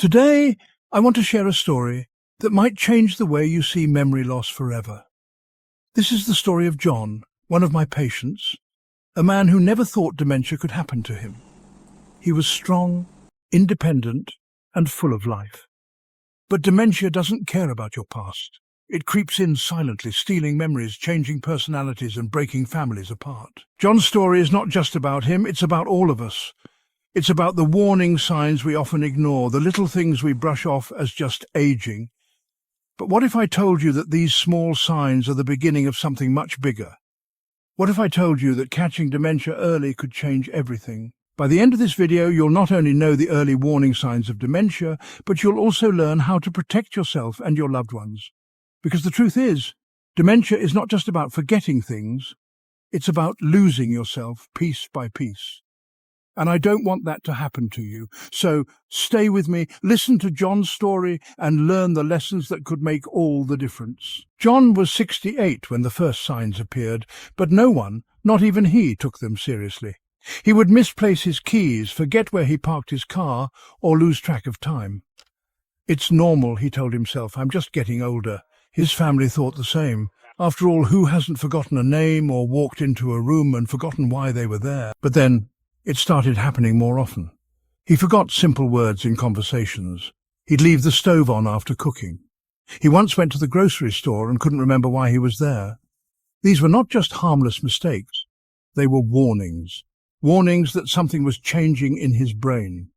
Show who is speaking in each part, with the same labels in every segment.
Speaker 1: Today, I want to share a story that might change the way you see memory loss forever. This is the story of John, one of my patients, a man who never thought dementia could happen to him. He was strong, independent, and full of life. But dementia doesn't care about your past. It creeps in silently, stealing memories, changing personalities, and breaking families apart. John's story is not just about him, it's about all of us. It's about the warning signs we often ignore, the little things we brush off as just aging. But what if I told you that these small signs are the beginning of something much bigger? What if I told you that catching dementia early could change everything? By the end of this video, you'll not only know the early warning signs of dementia, but you'll also learn how to protect yourself and your loved ones. Because the truth is, dementia is not just about forgetting things, it's about losing yourself piece by piece. And I don't want that to happen to you. So stay with me, listen to John's story, and learn the lessons that could make all the difference. John was 68 when the first signs appeared, but no one, not even he, took them seriously. He would misplace his keys, forget where he parked his car, or lose track of time. It's normal, he told himself, I'm just getting older. His family thought the same. After all, who hasn't forgotten a name or walked into a room and forgotten why they were there? But then it started happening more often. He forgot simple words in conversations. He'd leave the stove on after cooking. He once went to the grocery store and couldn't remember why he was there. These were not just harmless mistakes. They were warnings. Warnings that something was changing in his brain.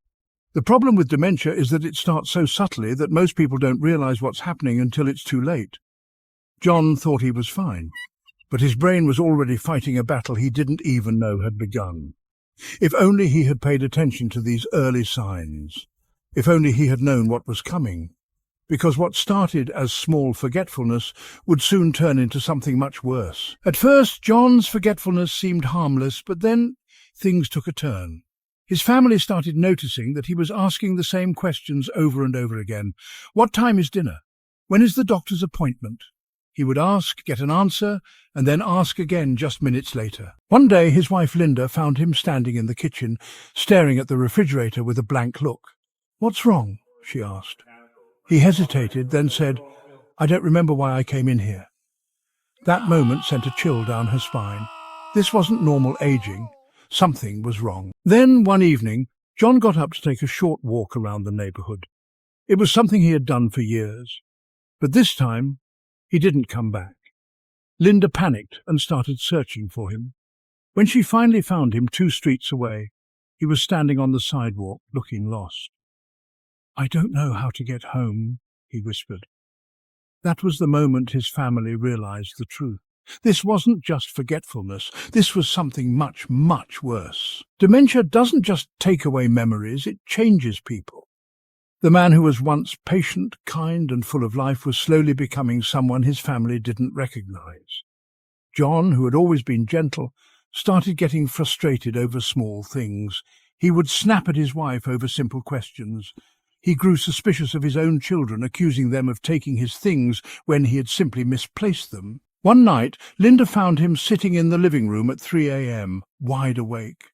Speaker 1: The problem with dementia is that it starts so subtly that most people don't realize what's happening until it's too late. John thought he was fine, but his brain was already fighting a battle he didn't even know had begun. If only he had paid attention to these early signs. If only he had known what was coming. Because what started as small forgetfulness would soon turn into something much worse. At first, John's forgetfulness seemed harmless, but then things took a turn. His family started noticing that he was asking the same questions over and over again. What time is dinner? When is the doctor's appointment? He would ask, get an answer, and then ask again just minutes later. One day his wife Linda found him standing in the kitchen, staring at the refrigerator with a blank look. "What's wrong?" she asked. He hesitated, then said, "I don't remember why I came in here." That moment sent a chill down her spine. This wasn't normal aging. Something was wrong. Then, one evening, John got up to take a short walk around the neighborhood. It was something he had done for years. But this time, he didn't come back. Linda panicked and started searching for him. When she finally found him 2 streets away, he was standing on the sidewalk, looking lost. "I don't know how to get home," he whispered. That was the moment his family realized the truth. This wasn't just forgetfulness. This was something much, much worse. Dementia doesn't just take away memories, it changes people. The man who was once patient, kind, and full of life was slowly becoming someone his family didn't recognize. John, who had always been gentle, started getting frustrated over small things. He would snap at his wife over simple questions. He grew suspicious of his own children, accusing them of taking his things when he had simply misplaced them. One night, Linda found him sitting in the living room at 3 a.m., wide awake.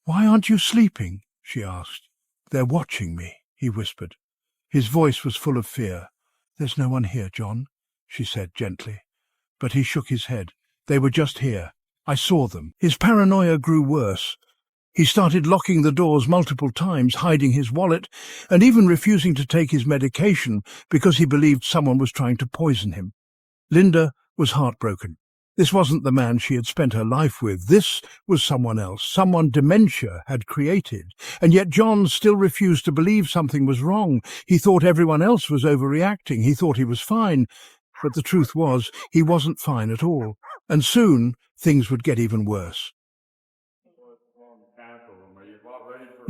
Speaker 1: "Why aren't you sleeping?" she asked. "They're watching me," he whispered. His voice was full of fear. "There's no one here, John," she said gently. But he shook his head. "They were just here. I saw them." His paranoia grew worse. He started locking the doors multiple times, hiding his wallet, and even refusing to take his medication because he believed someone was trying to poison him. Linda was heartbroken. This wasn't the man she had spent her life with. This was someone else, someone dementia had created. And yet John still refused to believe something was wrong. He thought everyone else was overreacting. He thought he was fine. But the truth was, he wasn't fine at all. And soon, things would get even worse.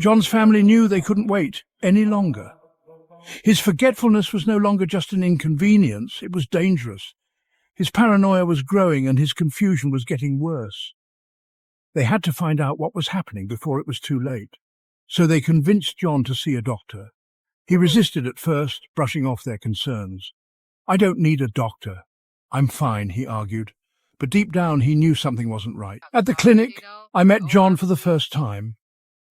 Speaker 1: John's family knew they couldn't wait any longer. His forgetfulness was no longer just an inconvenience, it was dangerous. His paranoia was growing and his confusion was getting worse. They had to find out what was happening before it was too late. So they convinced John to see a doctor. He resisted at first, brushing off their concerns. "I don't need a doctor. I'm fine," he argued. But deep down he knew something wasn't right. At the clinic, I met John for the first time.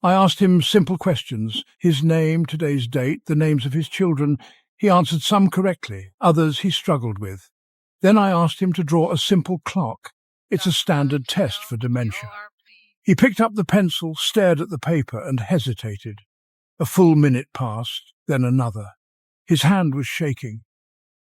Speaker 1: I asked him simple questions, his name, today's date, the names of his children. He answered some correctly, others he struggled with. Then I asked him to draw a simple clock. It's a standard test for dementia. He picked up the pencil, stared at the paper, and hesitated. A full minute passed, then another. His hand was shaking.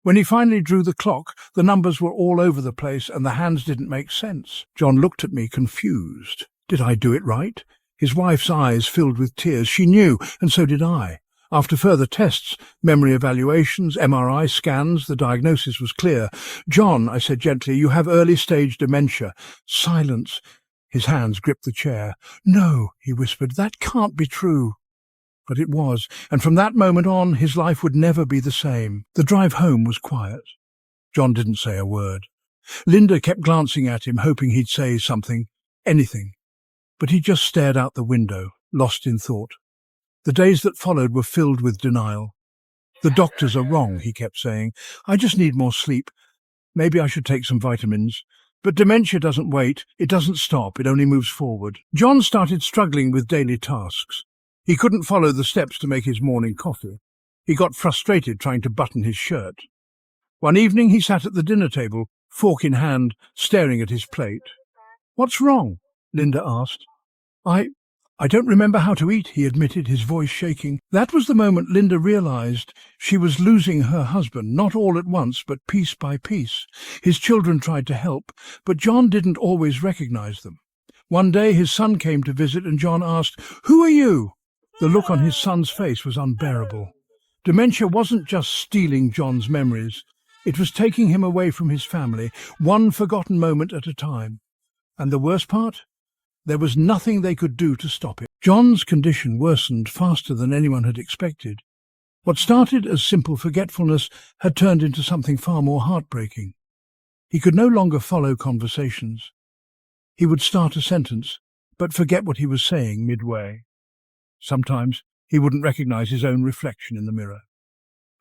Speaker 1: When he finally drew the clock, the numbers were all over the place and the hands didn't make sense. John looked at me confused. Did I do it right? His wife's eyes filled with tears. She knew, and so did I. After further tests, memory evaluations, MRI scans, the diagnosis was clear. "John," I said gently, "you have early-stage dementia." Silence. His hands gripped the chair. "No," he whispered, "that can't be true." But it was, and from that moment on, his life would never be the same. The drive home was quiet. John didn't say a word. Linda kept glancing at him, hoping he'd say something, anything. But he just stared out the window, lost in thought. The days that followed were filled with denial. "The doctors are wrong," he kept saying. "I just need more sleep. Maybe I should take some vitamins. But dementia doesn't wait. It doesn't stop. It only moves forward." John started struggling with daily tasks. He couldn't follow the steps to make his morning coffee. He got frustrated trying to button his shirt. One evening he sat at the dinner table, fork in hand, staring at his plate. "What's wrong?" Linda asked. I don't remember how to eat," he admitted, his voice shaking. That was the moment Linda realized she was losing her husband, not all at once, but piece by piece. His children tried to help, but John didn't always recognize them. One day his son came to visit and John asked, "Who are you?" The look on his son's face was unbearable. Dementia wasn't just stealing John's memories. It was taking him away from his family, one forgotten moment at a time. And the worst part? There was nothing they could do to stop it. John's condition worsened faster than anyone had expected. What started as simple forgetfulness had turned into something far more heartbreaking. He could no longer follow conversations. He would start a sentence, but forget what he was saying midway. Sometimes he wouldn't recognize his own reflection in the mirror.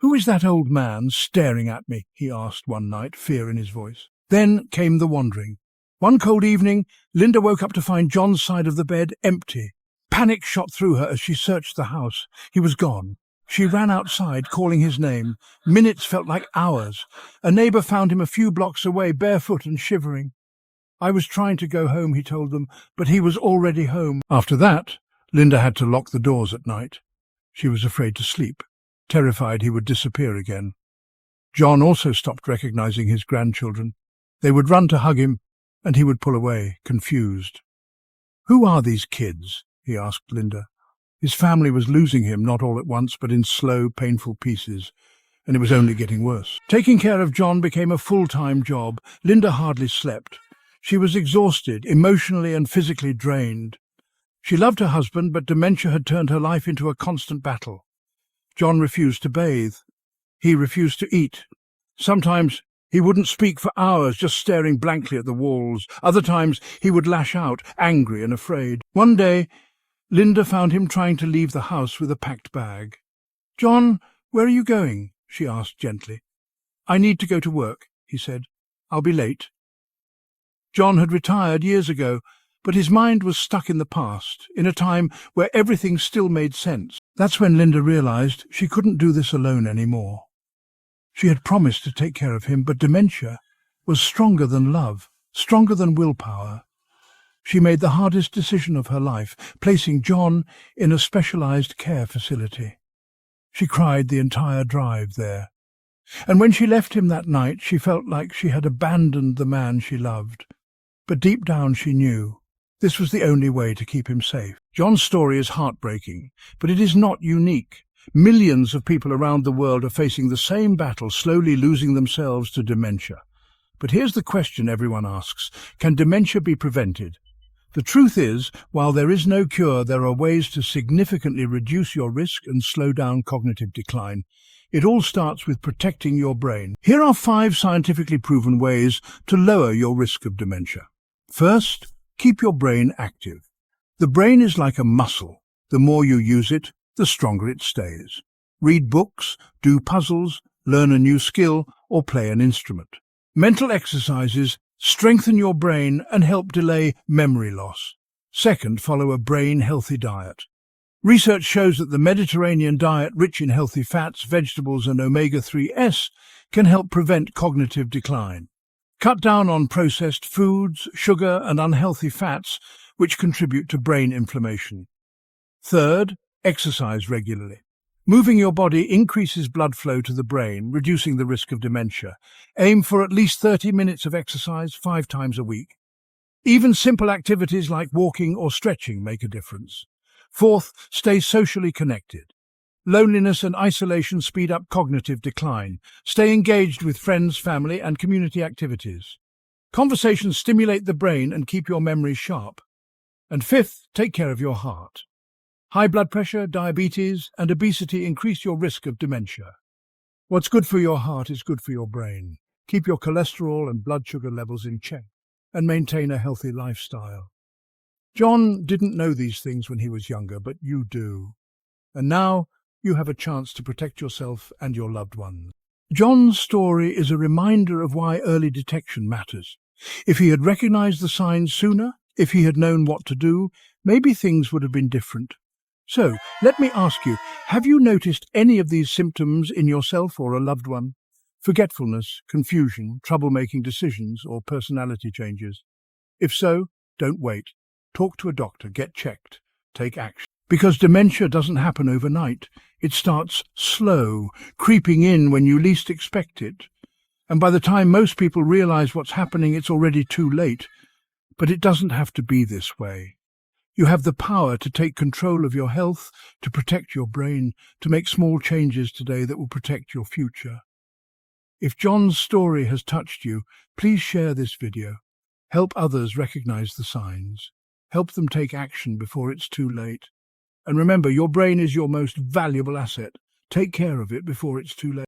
Speaker 1: "Who is that old man staring at me?" he asked one night, fear in his voice. Then came the wandering. One cold evening, Linda woke up to find John's side of the bed empty. Panic shot through her as she searched the house. He was gone. She ran outside, calling his name. Minutes felt like hours. A neighbor found him a few blocks away, barefoot and shivering. "I was trying to go home," he told them, "but he was already home." After that, Linda had to lock the doors at night. She was afraid to sleep, terrified he would disappear again. John also stopped recognizing his grandchildren. They would run to hug him, and he would pull away, confused. "Who are these kids?" he asked Linda. His family was losing him, not all at once, but in slow, painful pieces, and it was only getting worse. Taking care of John became a full-time job. Linda hardly slept. She was exhausted, emotionally and physically drained. She loved her husband, but dementia had turned her life into a constant battle. John refused to bathe. He refused to eat. Sometimes he wouldn't speak for hours, just staring blankly at the walls. Other times he would lash out, angry and afraid. One day, Linda found him trying to leave the house with a packed bag. "John, where are you going?" she asked gently. "I need to go to work," he said. "I'll be late." John had retired years ago, but his mind was stuck in the past, in a time where everything still made sense. That's when Linda realized she couldn't do this alone anymore. She had promised to take care of him, but dementia was stronger than love, stronger than willpower. She made the hardest decision of her life, placing John in a specialized care facility. She cried the entire drive there. And when she left him that night, she felt like she had abandoned the man she loved. But deep down she knew this was the only way to keep him safe. John's story is heartbreaking, but it is not unique. Millions of people around the world are facing the same battle, slowly losing themselves to dementia. But here's the question everyone asks: can dementia be prevented? The truth is, while there is no cure, there are ways to significantly reduce your risk and slow down cognitive decline. It all starts with protecting your brain. Here are 5 scientifically proven ways to lower your risk of dementia. First, keep your brain active. The brain is like a muscle. The more you use it, the stronger it stays. Read books, do puzzles, learn a new skill, or play an instrument. Mental exercises strengthen your brain and help delay memory loss. Second, follow a brain-healthy diet. Research shows that the Mediterranean diet, rich in healthy fats, vegetables and omega-3s, can help prevent cognitive decline. Cut down on processed foods, sugar and unhealthy fats, which contribute to brain inflammation. Third, exercise regularly. Moving your body increases blood flow to the brain, reducing the risk of dementia. Aim for at least 30 minutes of exercise 5 times a week. Even simple activities like walking or stretching make a difference. Fourth, stay socially connected. Loneliness and isolation speed up cognitive decline. Stay engaged with friends, family, and community activities. Conversations stimulate the brain and keep your memory sharp. And fifth, take care of your heart. High blood pressure, diabetes, and obesity increase your risk of dementia. What's good for your heart is good for your brain. Keep your cholesterol and blood sugar levels in check and maintain a healthy lifestyle. John didn't know these things when he was younger, but you do. And now you have a chance to protect yourself and your loved ones. John's story is a reminder of why early detection matters. If he had recognized the signs sooner, if he had known what to do, maybe things would have been different. So, let me ask you, have you noticed any of these symptoms in yourself or a loved one? Forgetfulness, confusion, trouble making decisions, or personality changes? If so, don't wait. Talk to a doctor, get checked, take action. Because dementia doesn't happen overnight. It starts slow, creeping in when you least expect it. And by the time most people realize what's happening, it's already too late. But it doesn't have to be this way. You have the power to take control of your health, to protect your brain, to make small changes today that will protect your future. If John's story has touched you, please share this video. Help others recognize the signs. Help them take action before it's too late. And remember, your brain is your most valuable asset. Take care of it before it's too late.